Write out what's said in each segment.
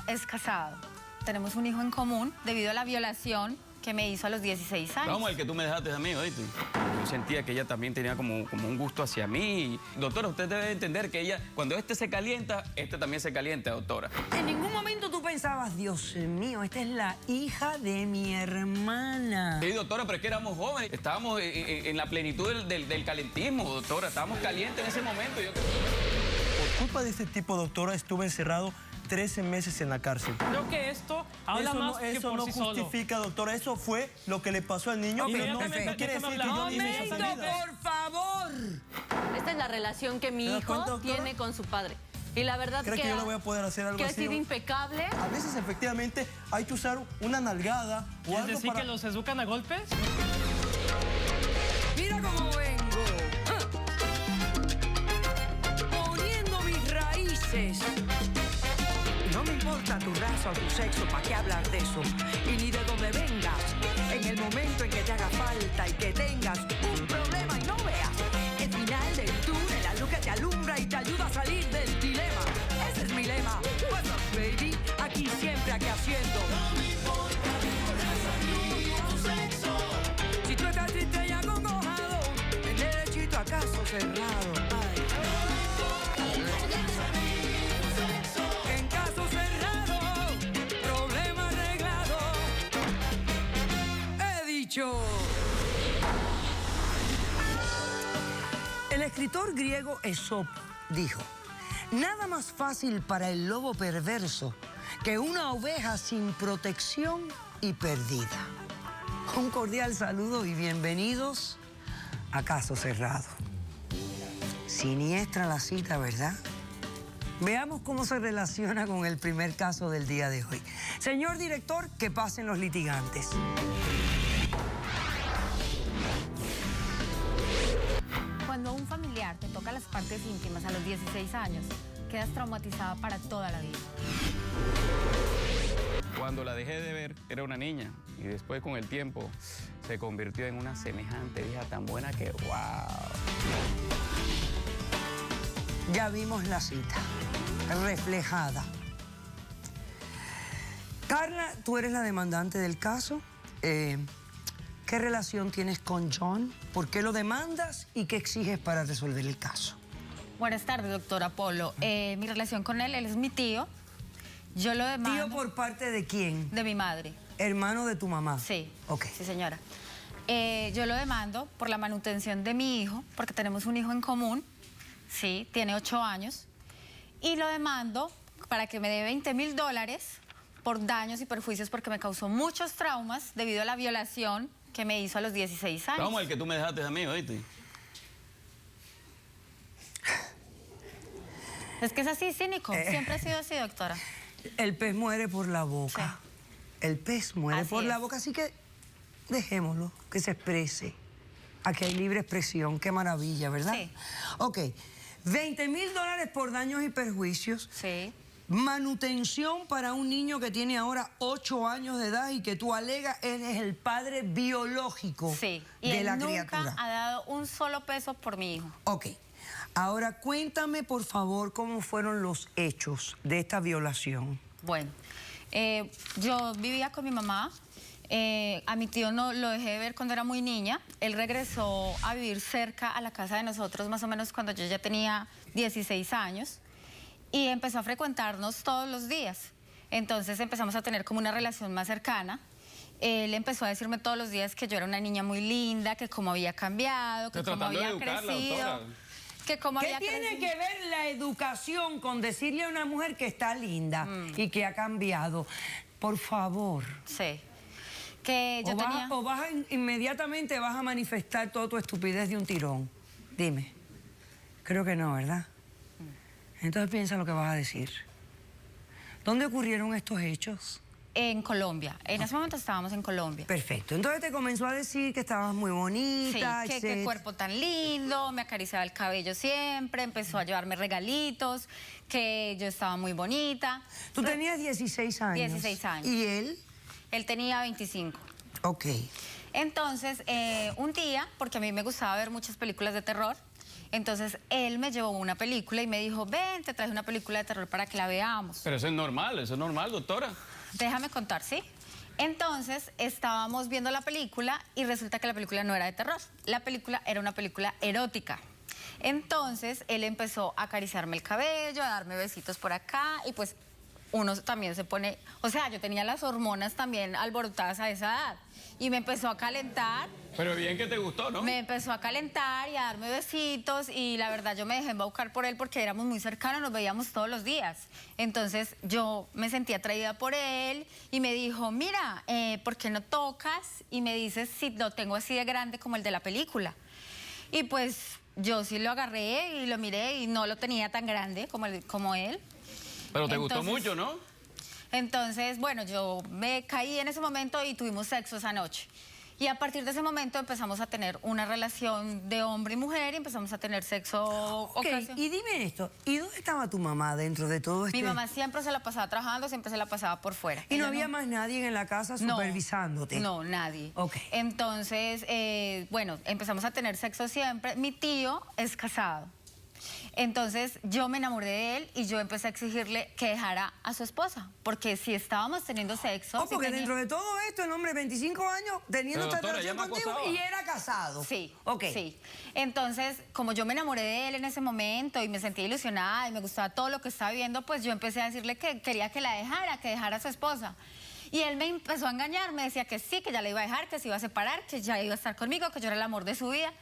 es casado. Tenemos un hijo en común debido a la violación que me hizo a los 16 años. Vamos, el que tú me dejaste a mí, ¿oíste? Yo sentía que ella también tenía como un gusto hacia mí. Doctora, usted debe entender que ella, cuando este se calienta, este también se calienta, doctora. En ningún momento tú pensabas, Dios mío, esta es la hija de mi hermana. Sí, doctora, pero es que éramos jóvenes. Estábamos en la plenitud del calentismo, doctora. Estábamos calientes en ese momento. Por culpa de este tipo, doctora, estuve encerrado 13 meses en la cárcel. Creo que esto habla más que por sí solo. Eso no justifica, doctora. Eso fue lo que le pasó al niño, pero no quiere decir que yo hice esa ¡Momento, vida. por favor! Esta es la relación que mi ¿Te das hijo cuenta, doctora? tiene con su padre. Y la verdad ¿Cree que yo no voy a poder hacer algo que así? ha sido impecable. A veces, efectivamente, hay que usar una nalgada o ¿Quieres algo decir para... que los educan a golpes? Mira cómo vengo. Poniendo mis raíces. No me importa tu raza o tu sexo, ¿para qué hablar de eso? Y ni de dónde vengas. En el momento en que te haga falta y que tengas un problema y no veas el final del túnel, la luz que te alumbra y te ayuda a salir del dilema. Ese es mi lema. What's up, baby? Aquí siempre, aquí haciendo. No me importa tu raza ni tu sexo. Si tú estás triste y acongojado, el derechito a caso cerrado. Ay. En caso cerrado, problema arreglado. He dicho. El escritor griego Esopo dijo: nada más fácil para el lobo perverso que una oveja sin protección y perdida. Un cordial saludo y bienvenidos a Caso Cerrado. Siniestra la cita, ¿verdad? Veamos cómo se relaciona con el primer caso del día de hoy. Señor director, que pasen los litigantes. Cuando un familiar te toca las partes íntimas a los 16 años, quedas traumatizada para toda la vida. Cuando la dejé de ver, era una niña. Y después, con el tiempo, se convirtió en una semejante hija tan buena que ¡wow! Ya vimos la cita, reflejada. Carla, tú eres la demandante del caso. ¿Qué relación tienes con John? ¿Por qué lo demandas? ¿Y qué exiges para resolver el caso? Buenas tardes, doctora Polo. Mi relación con él es mi tío. Yo lo demando... ¿Tío por parte de quién? De mi madre. ¿Hermano de tu mamá? Sí. Ok. Sí, señora. Yo lo demando por la manutención de mi hijo, porque tenemos un hijo en común. Sí, tiene 8 años. Y lo demando para que me dé $20,000 por daños y perjuicios, porque me causó muchos traumas debido a la violación que me hizo a los 16 años. Vamos, el que tú me dejaste a mí, ¿oíste? Es que es así, cínico. Siempre ha sido así, doctora. El pez muere por la boca. Sí. El pez muere Así por la es. boca, así que dejémoslo, que se exprese. Aquí hay libre expresión, qué maravilla, ¿verdad? Sí. Ok, $20,000 por daños y perjuicios. Sí. Manutención para un niño que tiene ahora 8 años de edad y que tú alegas él es el padre biológico Sí. Y de él la nunca criatura. ha dado un solo peso por mi hijo. Ok, ahora cuéntame por favor cómo fueron los hechos de esta violación. Bueno, yo vivía con mi mamá. A mi tío no lo dejé de ver cuando era muy niña. Él regresó a vivir cerca a la casa de nosotros, más o menos cuando yo ya tenía 16 años. Y empezó a frecuentarnos todos los días. Entonces empezamos a tener como una relación más cercana. Él empezó a decirme todos los días que yo era una niña muy linda, que cómo había cambiado, que cómo había crecido. Que cómo ¿Qué había tiene crecido. que ver la educación con decirle a una mujer que está linda y que ha cambiado? Por favor. Sí. Que yo tenía... Inmediatamente vas a manifestar toda tu estupidez de un tirón. Dime. Creo que no, ¿verdad? Entonces piensa lo que vas a decir. ¿Dónde ocurrieron estos hechos? En Colombia. En ese momento estábamos en Colombia. Perfecto. Entonces te comenzó a decir que estabas muy bonita, Sí, que cuerpo tan lindo, me acariciaba el cabello siempre, empezó a llevarme regalitos, que yo estaba muy bonita. Tú tenías 16 años. 16 años. ¿Y él? Él tenía 25. Ok. Entonces, un día, porque a mí me gustaba ver muchas películas de terror, Entonces él me llevó una película y me dijo, ven, te traje una película de terror para que la veamos. Pero eso es normal, doctora. Déjame contar, ¿sí? Entonces estábamos viendo la película y resulta que la película no era de terror. La película era una película erótica. Entonces él empezó a acariciarme el cabello, a darme besitos por acá y pues uno también se pone... O sea, yo tenía las hormonas también alborotadas a esa edad y me empezó a calentar. Pero bien que te gustó, ¿no? Me empezó a calentar y a darme besitos y la verdad yo me dejé embaucar por él porque éramos muy cercanos, nos veíamos todos los días. Entonces yo me sentí atraída por él y me dijo, mira, ¿por qué no tocas? Y me dices si lo tengo así de grande como el de la película. Y pues yo sí lo agarré y lo miré y no lo tenía tan grande como él. Pero te gustó mucho, ¿no? Entonces, bueno, yo me caí en ese momento y tuvimos sexo esa noche. Y a partir de ese momento empezamos a tener una relación de hombre y mujer y empezamos a tener sexo ocasional. Y dime esto, ¿y dónde estaba tu mamá dentro de todo esto? Mi mamá siempre se la pasaba trabajando, siempre se la pasaba por fuera. ¿Y no había más nadie en la casa supervisándote? No, nadie. Ok. Entonces, bueno, empezamos a tener sexo siempre. Mi tío es casado. Entonces yo me enamoré de él y yo empecé a exigirle que dejara a su esposa, porque si estábamos teniendo sexo... porque dentro de todo esto, el hombre de 25 años teniendo esta relación contigo y era casado. Sí, ok. Sí. Entonces, como yo me enamoré de él en ese momento y me sentía ilusionada y me gustaba todo lo que estaba viendo, pues yo empecé a decirle que quería que la dejara, que dejara a su esposa. Y él me empezó a engañar, me decía que sí, que ya la iba a dejar, que se iba a separar, que ya iba a estar conmigo, que yo era el amor de su vida.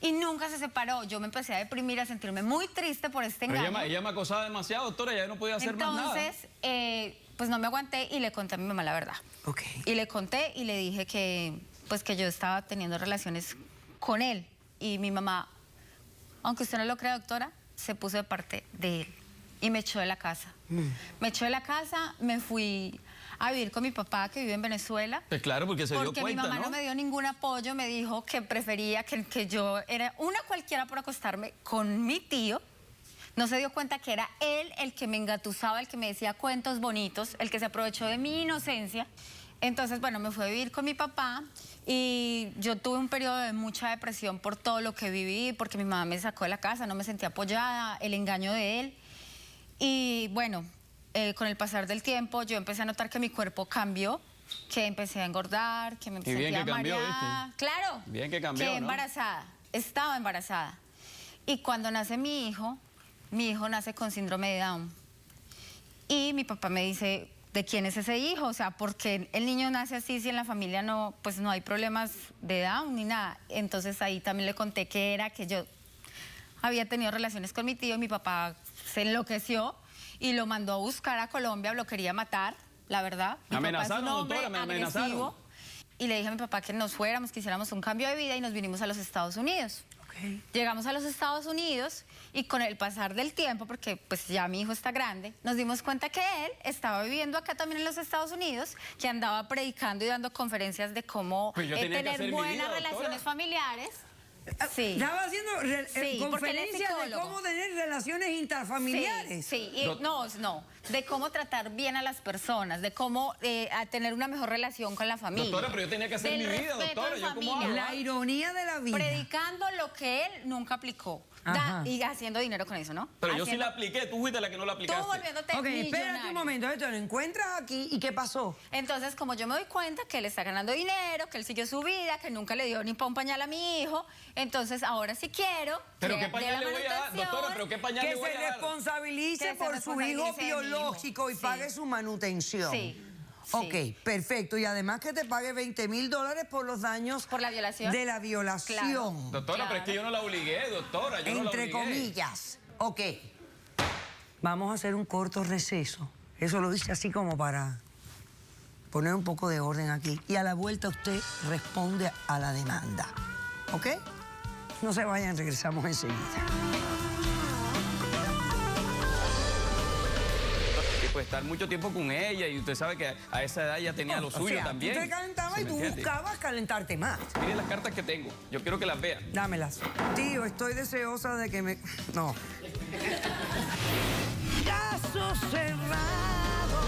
Y nunca se separó. Yo me empecé a deprimir, a sentirme muy triste por este engaño. Pero ella me acosaba demasiado, doctora, ya no podía hacer más nada. Entonces, pues no me aguanté y le conté a mi mamá la verdad. Ok. Y le conté y le dije que, pues que yo estaba teniendo relaciones con él. Y mi mamá, aunque usted no lo crea, doctora, se puso de parte de él. Y me echó de la casa. Me echó de la casa, me fui a vivir con mi papá que vive en Venezuela. Pues claro, porque se dio cuenta, Porque mi mamá no me dio ningún apoyo, me dijo que prefería que yo era una cualquiera por acostarme con mi tío. No se dio cuenta que era él el que me engatusaba, el que me decía cuentos bonitos, el que se aprovechó de mi inocencia. Entonces, bueno, me fui a vivir con mi papá y yo tuve un periodo de mucha depresión por todo lo que viví, porque mi mamá me sacó de la casa, no me sentía apoyada, el engaño de él. Y bueno, con el pasar del tiempo yo empecé a notar que mi cuerpo cambió, que empecé a engordar, que me Y bien sentía que cambió, mareada. ¿viste? Claro. Bien que cambió, Quedé ¿no? embarazada, estaba embarazada. Y cuando nace mi hijo nace con síndrome de Down. Y mi papá me dice, ¿de quién es ese hijo? O sea, ¿por qué el niño nace así si en la familia no, pues no hay problemas de Down ni nada? Entonces ahí también le conté que era que yo había tenido relaciones con mi tío y mi papá se enloqueció y lo mandó a buscar a Colombia, lo quería matar, la verdad. Mi Amenazaron, papá es un hombre doctora, me amenazaron. agresivo. Y le dije a mi papá que nos fuéramos, que hiciéramos un cambio de vida y nos vinimos a los Estados Unidos. Okay. Llegamos a los Estados Unidos y con el pasar del tiempo, porque pues ya mi hijo está grande, nos dimos cuenta que él estaba viviendo acá también en los Estados Unidos, que andaba predicando y dando conferencias de cómo Pues yo tenía que hacer tener mi buenas vida, doctora. relaciones familiares. Sí. Estaba haciendo Sí, porque él es conferencias de psicólogo. cómo tener relaciones intrafamiliares. Sí, y no, de cómo tratar bien a las personas, de cómo a tener una mejor relación con la familia. Doctora, pero yo tenía que hacer Del mi vida, respeto doctora. en ¿Yo cómo familia. hago? La ironía de la vida. Predicando lo que él nunca aplicó. Ajá. Y haciendo dinero con eso, ¿no? Pero yo sí Haciendo- la apliqué, tú fuiste la que no la Tú aplicaste. volviéndote Ok, espérate millonario. un momento, esto lo encuentras aquí y ¿qué pasó? Entonces, como yo me doy cuenta que él está ganando dinero, que él siguió su vida, que nunca le dio ni pa' un pañal a mi hijo, entonces ahora sí quiero... ¿Pero que qué dé pañal la le voy a dar, manutención. doctora? ¿Pero qué pañal Que le voy se a dar? responsabilice Que se por su hijo responsabilice de mi hijo. biológico y Sí. pague su manutención. Sí. Ok, Sí. perfecto. Y además que te pague $20,000 por los daños ¿Por la violación? de la violación. Claro. Doctora, pero es que yo no la obligué, doctora. Yo no la Entre obligué. comillas. Ok. Vamos a hacer un corto receso. Eso lo hice así como para poner un poco de orden aquí. Y a la vuelta usted responde a la demanda. ¿Ok? No se vayan, regresamos enseguida. Y pues estar mucho tiempo con ella y usted sabe que a esa edad ya tenía lo O suyo sea, también. Tú te calentabas ¿Sí y me tú entiende? buscabas calentarte más. Mire las cartas que tengo. Yo quiero que las vea. Dámelas. Tío, estoy deseosa de que me... No. Caso cerrado.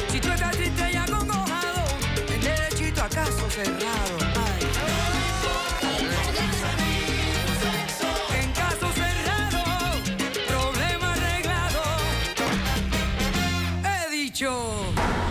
Si tú estás triste y acongojado, ven derechito a caso cerrado. Ay. Show.